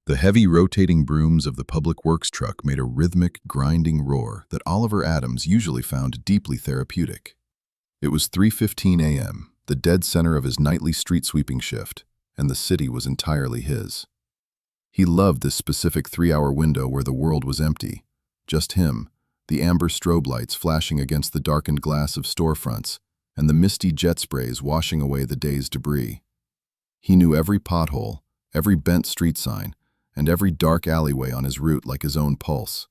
The heavy rotating brooms of the public works truck made a rhythmic, grinding roar that Oliver Adams usually found deeply therapeutic. It was 3:15 a.m., the dead center of his nightly street sweeping shift, and the city was entirely his. He loved this specific 3-hour window where the world was empty. Just him, the amber strobe lights flashing against the darkened glass of storefronts, and the misty jet sprays washing away the day's debris. He knew every pothole, every bent street sign, and every dark alleyway on his route like his own pulse.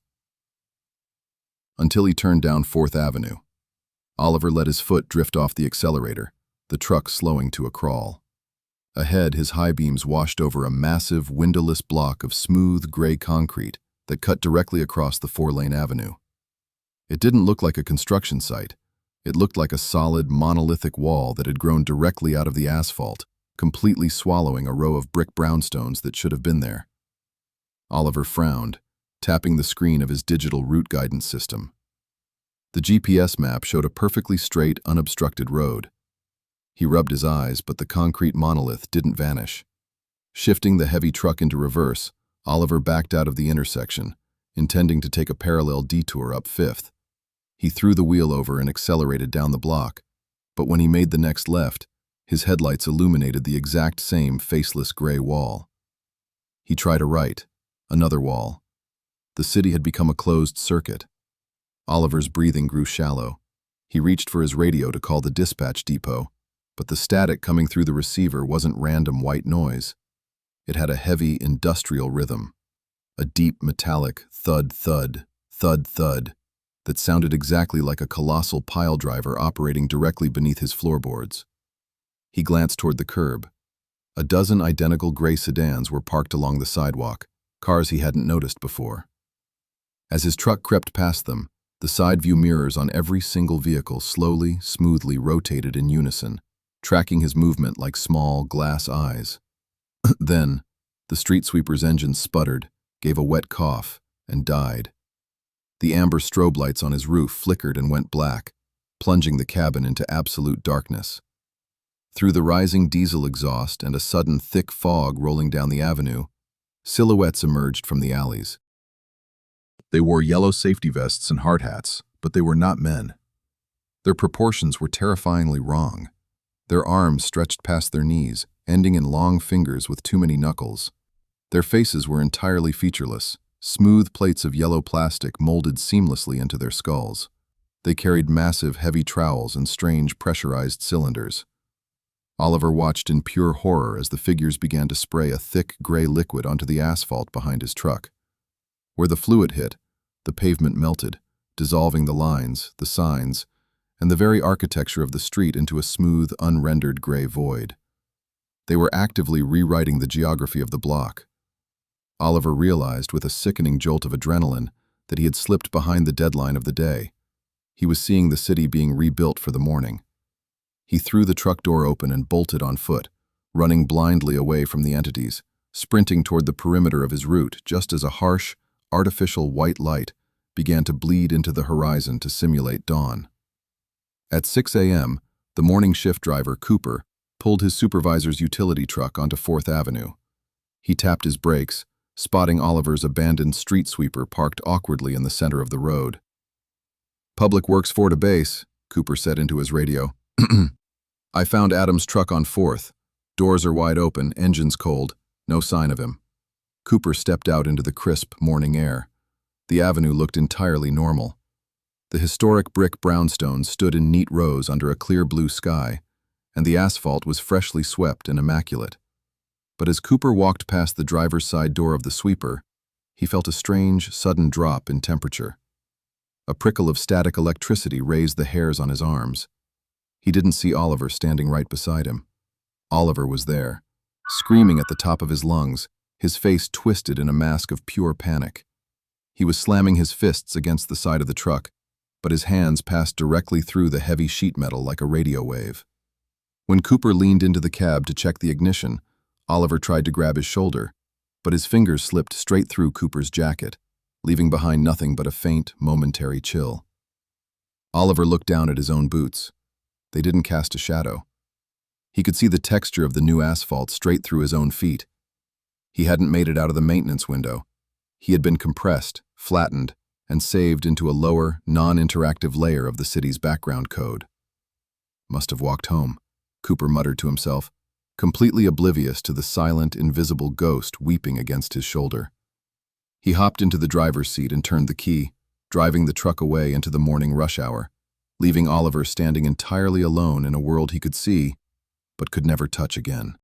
Until he turned down 4th Avenue. Oliver let his foot drift off the accelerator, the truck slowing to a crawl. Ahead, his high beams washed over a massive, windowless block of smooth, gray concrete that cut directly across the 4-lane avenue. It didn't look like a construction site. It looked like a solid, monolithic wall that had grown directly out of the asphalt, completely swallowing a row of brick brownstones that should have been there. Oliver frowned, tapping the screen of his digital route guidance system. The GPS map showed a perfectly straight, unobstructed road. He rubbed his eyes, but the concrete monolith didn't vanish. Shifting the heavy truck into reverse, Oliver backed out of the intersection, intending to take a parallel detour up 5th. He threw the wheel over and accelerated down the block, but when he made the next left, his headlights illuminated the exact same faceless gray wall. He tried a right. Another wall. The city had become a closed circuit. Oliver's breathing grew shallow. He reached for his radio to call the dispatch depot, but the static coming through the receiver wasn't random white noise. It had a heavy, industrial rhythm, a deep, metallic thud-thud, thud-thud that sounded exactly like a colossal pile driver operating directly beneath his floorboards. He glanced toward the curb. A dozen identical gray sedans were parked along the sidewalk, cars he hadn't noticed before. As his truck crept past them, the side view mirrors on every single vehicle slowly, smoothly rotated in unison, tracking his movement like small, glass eyes. Then, the street sweeper's engine sputtered, gave a wet cough, and died. The amber strobe lights on his roof flickered and went black, plunging the cabin into absolute darkness. Through the rising diesel exhaust and a sudden thick fog rolling down the avenue, silhouettes emerged from the alleys. They wore yellow safety vests and hard hats, but they were not men. Their proportions were terrifyingly wrong. Their arms stretched past their knees, ending in long fingers with too many knuckles. Their faces were entirely featureless, smooth plates of yellow plastic molded seamlessly into their skulls. They carried massive, heavy trowels and strange, pressurized cylinders. Oliver watched in pure horror as the figures began to spray a thick, gray liquid onto the asphalt behind his truck. Where the fluid hit, the pavement melted, dissolving the lines, the signs, and the very architecture of the street into a smooth, unrendered gray void. They were actively rewriting the geography of the block. Oliver realized with a sickening jolt of adrenaline that he had slipped behind the deadline of the day. He was seeing the city being rebuilt for the morning. He threw the truck door open and bolted on foot, running blindly away from the entities, sprinting toward the perimeter of his route just as a harsh, artificial white light began to bleed into the horizon to simulate dawn. At 6 a.m., the morning shift driver, Cooper, pulled his supervisor's utility truck onto 4th Avenue. He tapped his brakes, spotting Oliver's abandoned street sweeper parked awkwardly in the center of the road. "Public Works 4 to base," Cooper said into his radio. "I found Adams' truck on 4th. Doors are wide open, engines cold, no sign of him." Cooper stepped out into the crisp morning air. The avenue looked entirely normal. The historic brick brownstones stood in neat rows under a clear blue sky, and the asphalt was freshly swept and immaculate. But as Cooper walked past the driver's side door of the sweeper, he felt a strange, sudden drop in temperature. A prickle of static electricity raised the hairs on his arms. He didn't see Oliver standing right beside him. Oliver was there, screaming at the top of his lungs, his face twisted in a mask of pure panic. He was slamming his fists against the side of the truck, but his hands passed directly through the heavy sheet metal like a radio wave. When Cooper leaned into the cab to check the ignition, Oliver tried to grab his shoulder, but his fingers slipped straight through Cooper's jacket, leaving behind nothing but a faint, momentary chill. Oliver looked down at his own boots. They didn't cast a shadow. He could see the texture of the new asphalt straight through his own feet. He hadn't made it out of the maintenance window. He had been compressed, flattened, and saved into a lower, non-interactive layer of the city's background code. Must have walked home, Cooper muttered to himself, completely oblivious to the silent, invisible ghost weeping against his shoulder. He hopped into the driver's seat and turned the key, driving the truck away into the morning rush hour, leaving Oliver standing entirely alone in a world he could see, but could never touch again.